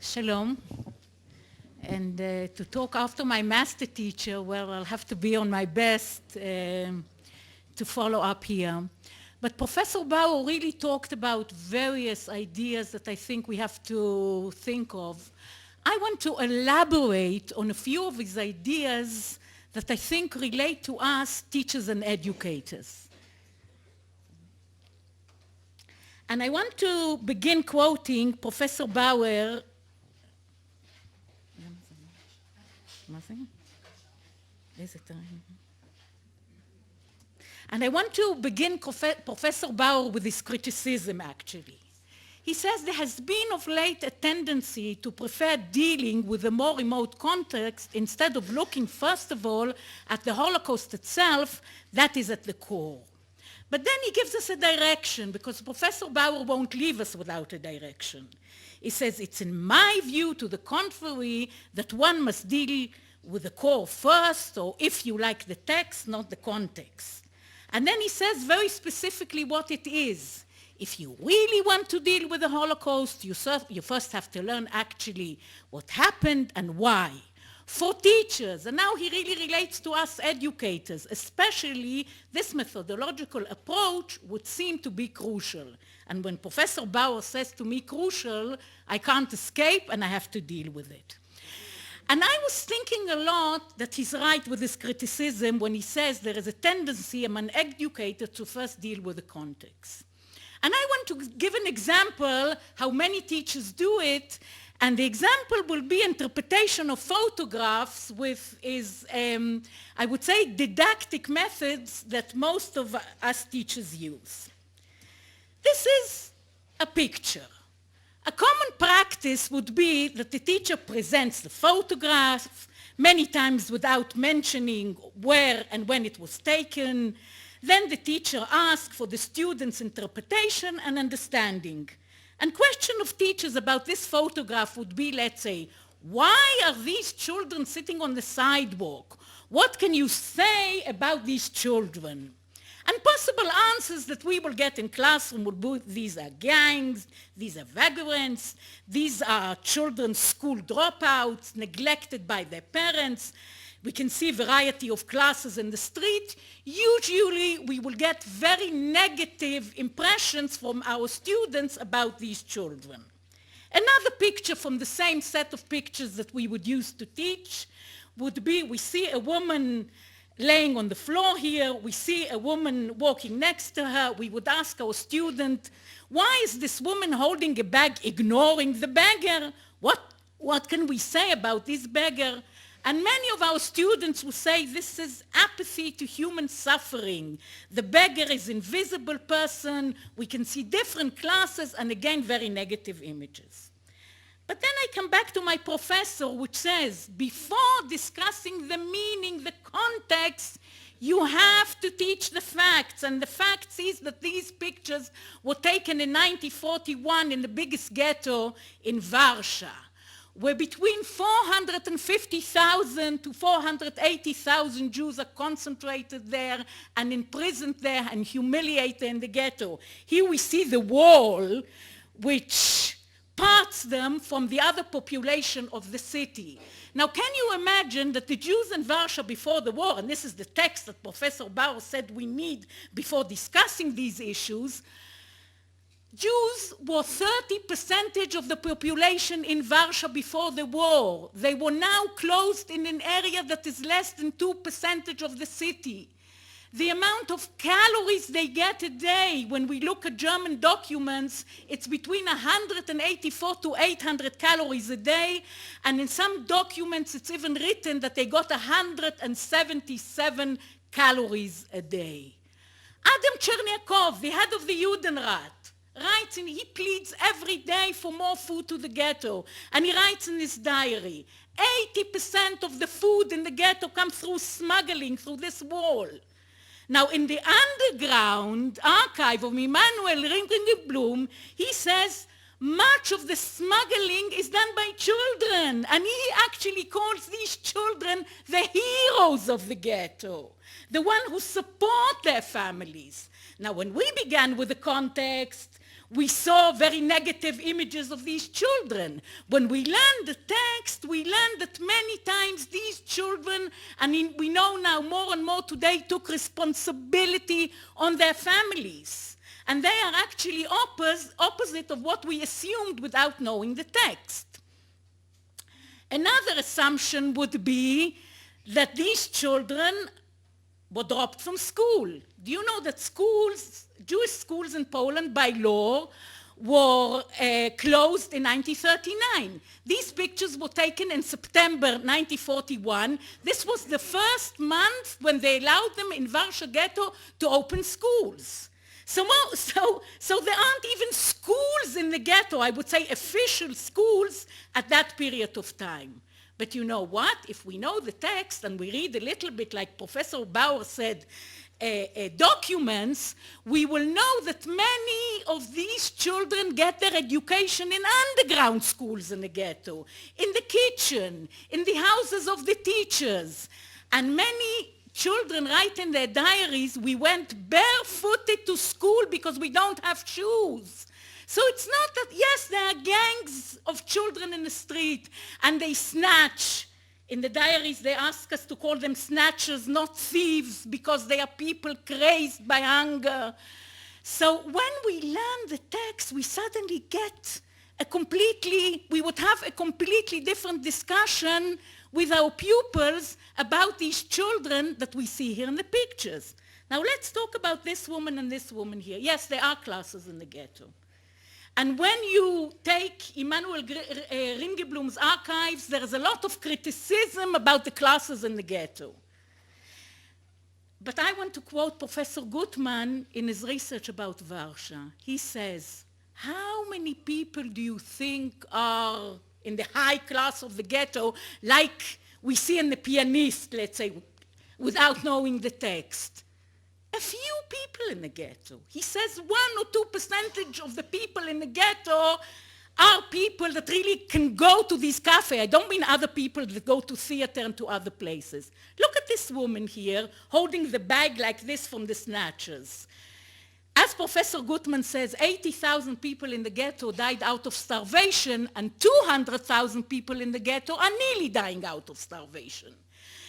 Shalom. And to talk after my master teacher, well, I'll have to be on my best to follow up here. But Professor Bauer really talked about various ideas that I think we have to think of. I want to elaborate on a few of his ideas that I think relate to us, teachers and educators. And I want to begin quoting Professor Bauer. And I want to begin Professor Bauer with his criticism, actually. He says there has been of late a tendency to prefer dealing with a more remote context instead of looking, first of all, at the Holocaust itself, that is at the core. But then he gives us a direction, because Professor Bauer won't leave us without a direction. He says, it's in my view, to the contrary, that one must deal with the core first, or if you like the text, not the context. And then he says very specifically what it is. If you really want to deal with the Holocaust, you first have to learn actually what happened and why. For teachers, and now he really relates to us educators, especially this methodological approach would seem to be crucial. And when Professor Bauer says to me crucial, I can't escape and I have to deal with it. And I was thinking a lot that he's right with his criticism when he says there is a tendency among educators to first deal with the context. And I want to give an example how many teachers do it, and the example will be interpretation of photographs with his, I would say, didactic methods that most of us teachers use. This is a picture. A common practice would be that the teacher presents the photograph, many times without mentioning where and when it was taken. Then the teacher asks for the student's interpretation and understanding. And question of teachers about this photograph would be, let's say, why are these children sitting on the sidewalk? What can you say about these children? And possible answers that we will get in classroom would be, these are gangs, these are vagrants, these are children's school dropouts, neglected by their parents. We can see a variety of classes in the street. Usually we will get very negative impressions from our students about these children. Another picture from the same set of pictures that we would use to teach would be, we see a woman laying on the floor here, we see a woman walking next to her, we would ask our student, why is this woman holding a bag, ignoring the beggar? What can we say about this beggar? And many of our students will say this is apathy to human suffering. The beggar is an invisible person, we can see different classes, and again, very negative images. But then I come back to my professor, which says, before discussing the meaning, the context, you have to teach the facts. And the fact is that these pictures were taken in 1941 in the biggest ghetto in Warsaw, where between 450,000 to 480,000 Jews are concentrated there and imprisoned there and humiliated in the ghetto. Here we see the wall which parts them from the other population of the city. Now, can you imagine that the Jews in Warsaw before the war, and this is the text that Professor Bauer said we need before discussing these issues, Jews were 30% of the population in Warsaw before the war. They were now closed in an area that is less than 2% of the city. The amount of calories they get a day, when we look at German documents, it's between 184 to 800 calories a day, and in some documents it's even written that they got 177 calories a day. Adam Cherniakov, the head of the Judenrat, writes, and he pleads every day for more food to the ghetto. And he writes in his diary, 80% of the food in the ghetto comes through smuggling, through this wall. Now, in the underground archive of Immanuel Ringenblum, he says much of the smuggling is done by children. And he actually calls these children the heroes of the ghetto, the ones who support their families. Now, when we began with the context, we saw very negative images of these children. When we learn the text, we learn that many times these children, and we know now more and more today, took responsibility on their families. And they are actually opposite of what we assumed without knowing the text. Another assumption would be that these children were dropped from school. Do you know that schools, Jewish schools in Poland by law, were closed in 1939? These pictures were taken in September 1941. This was the first month when they allowed them in Warsaw Ghetto to open schools. So there aren't even schools in the ghetto, I would say official schools at that period of time. But you know what? If we know the text and we read a little bit, like Professor Bauer said, documents, we will know that many of these children get their education in underground schools in the ghetto, in the kitchen, in the houses of the teachers. And many children write in their diaries, we went barefooted to school because we don't have shoes. So it's not that, yes, there are gangs of children in the street and they snatch. In the diaries, they ask us to call them snatchers, not thieves, because they are people crazed by hunger. So when we learn the text, we suddenly get we would have a completely different discussion with our pupils about these children that we see here in the pictures. Now let's talk about this woman and this woman here. Yes, there are classes in the ghetto. And when you take Emanuel Ringelblum's archives, there is a lot of criticism about the classes in the ghetto. But I want to quote Professor Gutman in his research about Warsaw. He says, how many people do you think are in the high class of the ghetto, like we see in The Pianist, let's say, without knowing the text? A few people in the ghetto. He says 1 or 2% of the people in the ghetto are people that really can go to these cafes. I don't mean other people that go to theater and to other places. Look at this woman here holding the bag like this from the snatchers. As Professor Gutman says, 80,000 people in the ghetto died out of starvation, and 200,000 people in the ghetto are nearly dying out of starvation.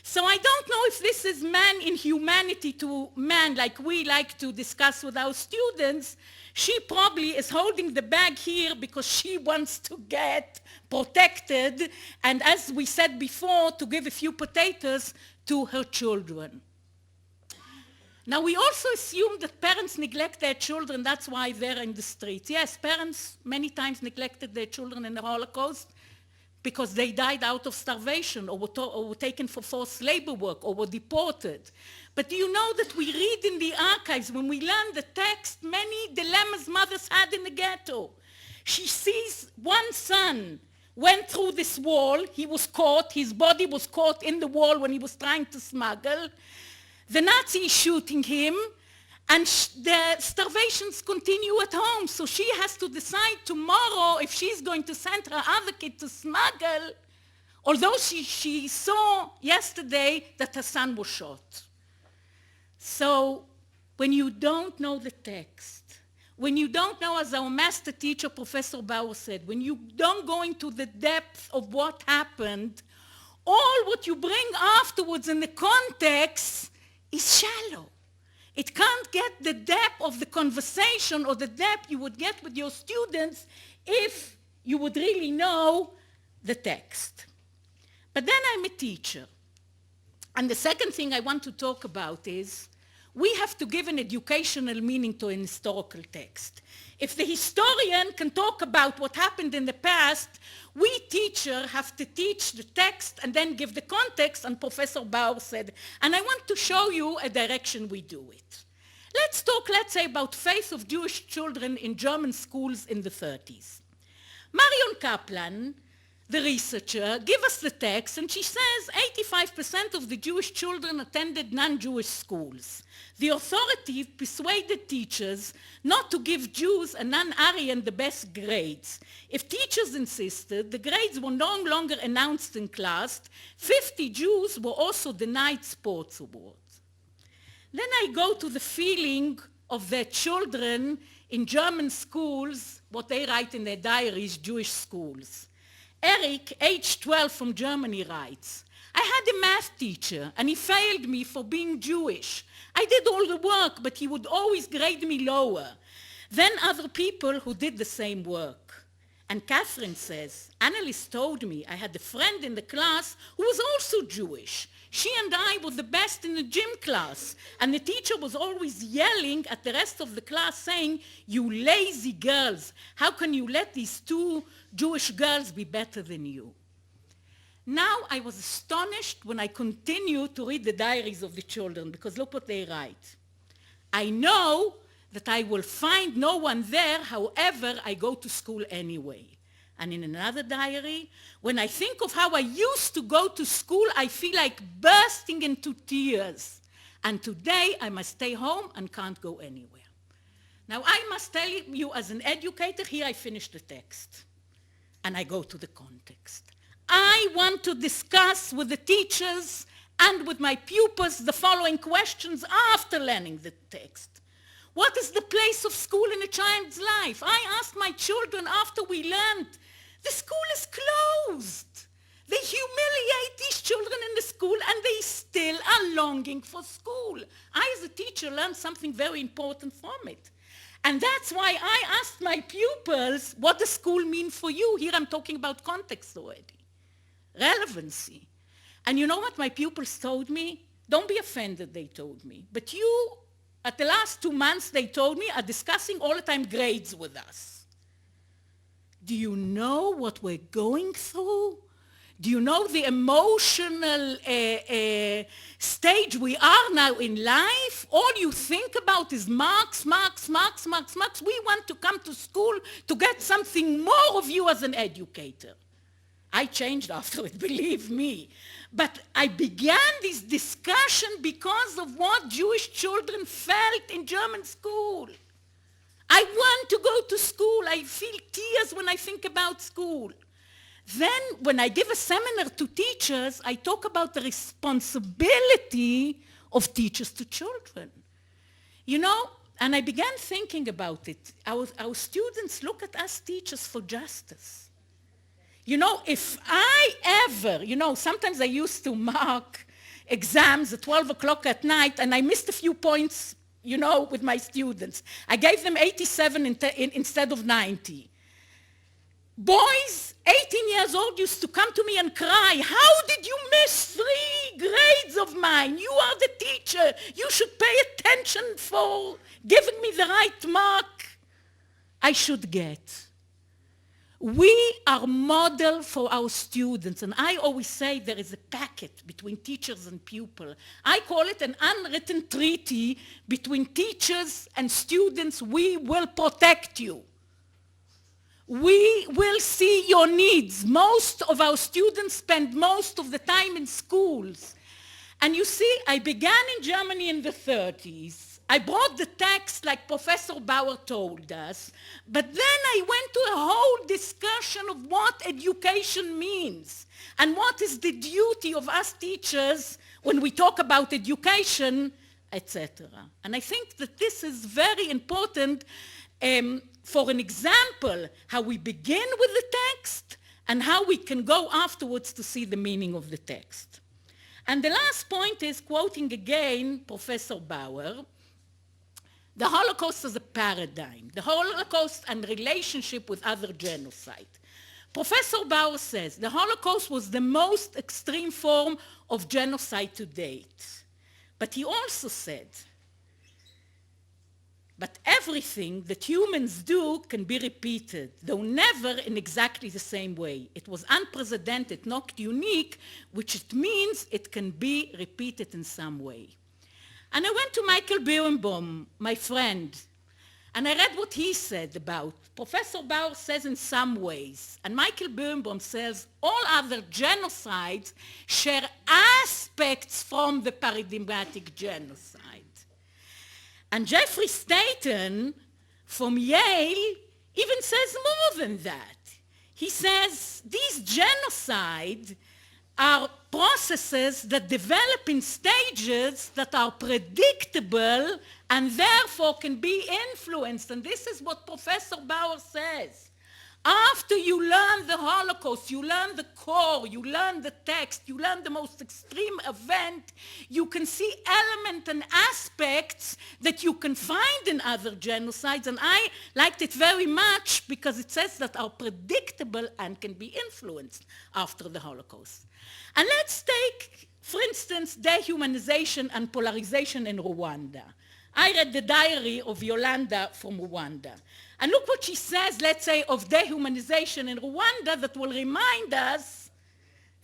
So I don't know if this is man in humanity to man, like we like to discuss with our students. She probably is holding the bag here because she wants to get protected, and as we said before, to give a few potatoes to her children. Now, we also assume that parents neglect their children, that's why they're in the streets. Yes, parents many times neglected their children in the Holocaust because they died out of starvation or were taken for forced labor work or were deported. But do you know that we read in the archives, when we learn the text, many dilemmas mothers had in the ghetto. She sees one son went through this wall, he was caught, his body was caught in the wall when he was trying to smuggle. The Nazi is shooting him, and the starvations continue at home. So she has to decide tomorrow if she's going to send her other kid to smuggle, although she saw yesterday that her son was shot. So when you don't know the text, when you don't know, as our master teacher, Professor Bauer said, when you don't go into the depth of what happened, all what you bring afterwards in the context is shallow. It can't get the depth of the conversation or the depth you would get with your students if you would really know the text. But then I'm a teacher. And the second thing I want to talk about is we have to give an educational meaning to an historical text. If the historian can talk about what happened in the past, we teachers have to teach the text and then give the context, and Professor Bauer said, and I want to show you a direction we do it. Let's talk, let's say, about faith of Jewish children in German schools in the 30s. Marion Kaplan, the researcher, gives us the text, and she says 85% of the Jewish children attended non-Jewish schools. The authority persuaded teachers not to give Jews and non-Aryan the best grades. If teachers insisted, the grades were no longer announced in class. 50 Jews were also denied sports awards. Then I go to the feeling of their children in German schools, what they write in their diaries, Jewish schools. Eric, age 12 from Germany, writes, I had a math teacher and he failed me for being Jewish. I did all the work, but he would always grade me lower than other people who did the same work. And Catherine says, Annalise told me I had a friend in the class who was also Jewish. She and I were the best in the gym class, and the teacher was always yelling at the rest of the class saying, you lazy girls, how can you let these two Jewish girls be better than you? Now I was astonished when I continued to read the diaries of the children, because look what they write. I know that I will find no one there, however, I go to school anyway. And in another diary, when I think of how I used to go to school, I feel like bursting into tears. And today I must stay home and can't go anywhere. Now I must tell you, as an educator, here I finish the text. And I go to the context. I want to discuss with the teachers and with my pupils the following questions after learning the text. What is the place of school in a child's life? I asked my children after we learned, the school is closed. They humiliate these children in the school and they still are longing for school. I, as a teacher, learned something very important from it. And that's why I asked my pupils, what does school mean for you? Here I'm talking about context already. Relevancy. And you know what my pupils told me? Don't be offended, they told me. But you, at the last 2 months, they told me, are discussing all the time grades with us. Do you know what we're going through? Do you know the emotional stage we are now in life? All you think about is marks, marks, marks, marks, marks. We want to come to school to get something more of you as an educator. I changed after it, believe me. But I began this discussion because of what Jewish children felt in German school. I want to go to school. I feel tears when I think about school. Then, when I give a seminar to teachers, I talk about the responsibility of teachers to children. You know, and I began thinking about it. Our students look at us teachers for justice. You know, if I ever, you know, sometimes I used to mark exams at 12 o'clock at night, and I missed a few points, you know, with my students. I gave them 87 instead of 90. Boys, 18 years old, used to come to me and cry, how did you miss 3 grades of mine? You are the teacher. You should pay attention for giving me the right mark I should get. We are model for our students, and I always say there is a pact between teachers and pupil. I call it an unwritten treaty between teachers and students. We will protect you. We will see your needs. Most of our students spend most of the time in schools. And you see, I began in Germany in the 30s. I brought the text like Professor Bauer told us, but then I went to a whole discussion of what education means and what is the duty of us teachers when we talk about education, etc. And I think that this is very important for an example, how we begin with the text and how we can go afterwards to see the meaning of the text. And the last point is, quoting again Professor Bauer, the Holocaust as a paradigm, the Holocaust and relationship with other genocide. Professor Bauer says the Holocaust was the most extreme form of genocide to date. But he also said, but everything that humans do can be repeated, though never in exactly the same way. It was unprecedented, not unique, which it means it can be repeated in some way. And I went to Michael Birnbaum, my friend, and I read what he said about. Professor Bauer says in some ways, and Michael Birnbaum says, all other genocides share aspects from the paradigmatic genocide. And Jeffrey Staten from Yale even says more than that. He says these genocides are processes that develop in stages that are predictable and therefore can be influenced. And this is what Professor Bauer says. After you learn the Holocaust, you learn the core, you learn the text, you learn the most extreme event, you can see elements and aspects that you can find in other genocides. And I liked it very much because it says that are predictable and can be influenced after the Holocaust. And let's take, for instance, dehumanization and polarization in Rwanda. I read the diary of Yolanda from Rwanda. And look what she says, let's say, of dehumanization in Rwanda that will remind us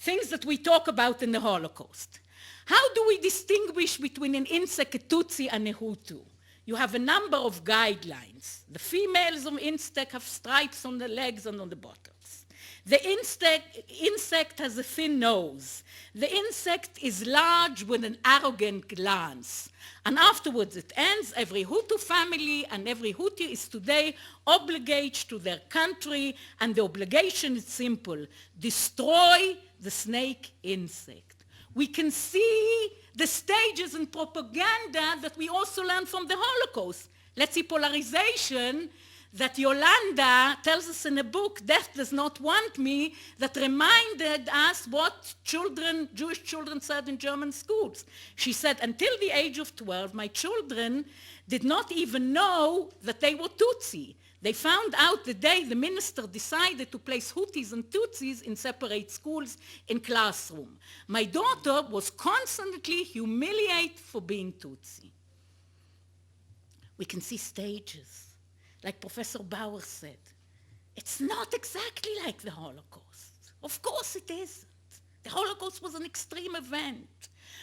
things that we talk about in the Holocaust. How do we distinguish between an insect, a Tutsi, and a Hutu? You have a number of guidelines. The females of insect have stripes on the legs and on the buttocks. The insect has a thin nose. The insect is large with an arrogant glance. And afterwards it ends, every Hutu family and every Hutu is today obligated to their country, and the obligation is simple: destroy the snake insect. We can see the stages in propaganda that we also learn from the Holocaust. Let's see polarization that Yolanda tells us in a book, Death Does Not Want Me, that reminded us what children, Jewish children said in German schools. She said, until the age of 12, my children did not even know that they were Tutsi. They found out the day the minister decided to place Hutus and Tutsis in separate schools in classroom. My daughter was constantly humiliated for being Tutsi. We can see stages. Like Professor Bauer said, it's not exactly like the Holocaust. Of course it isn't. The Holocaust was an extreme event.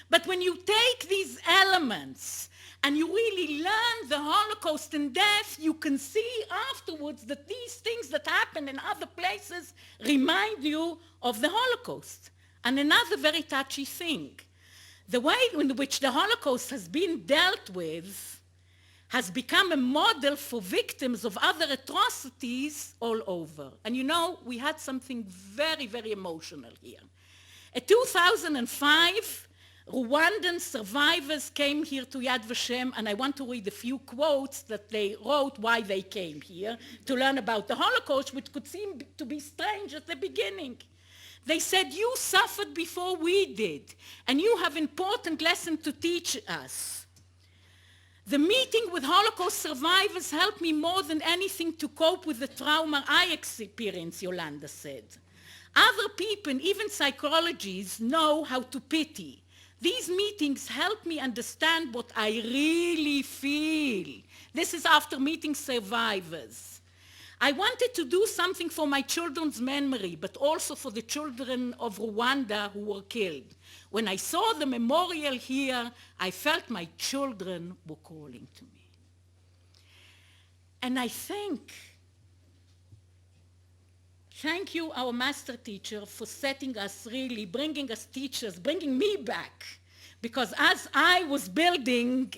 But when you take these elements and you really learn the Holocaust and death, you can see afterwards that these things that happen in other places remind you of the Holocaust. And another very touchy thing, the way in which the Holocaust has been dealt with has become a model for victims of other atrocities all over. And you know, we had something very, very emotional here. In 2005, Rwandan survivors came here to Yad Vashem, and I want to read a few quotes that they wrote why they came here to learn about the Holocaust, which could seem to be strange at the beginning. They said, you suffered before we did, and you have important lessons to teach us. The meeting with Holocaust survivors helped me more than anything to cope with the trauma I experienced, Yolanda said. Other people, even psychologists, know how to pity. These meetings help me understand what I really feel. This is after meeting survivors. I wanted to do something for my children's memory, but also for the children of Rwanda who were killed. When I saw the memorial here, I felt my children were calling to me. And I think, thank you, our master teacher, for setting us really, bringing us teachers, bringing me back. Because as I was building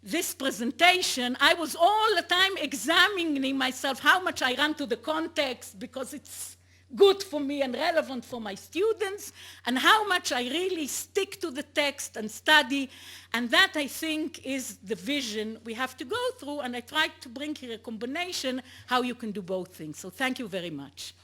this presentation, I was all the time examining myself, how much I run to the context because it's good for me and relevant for my students, and how much I really stick to the text and study. And that, I think, is the vision we have to go through, and I tried to bring here a combination how you can do both things. So thank you very much.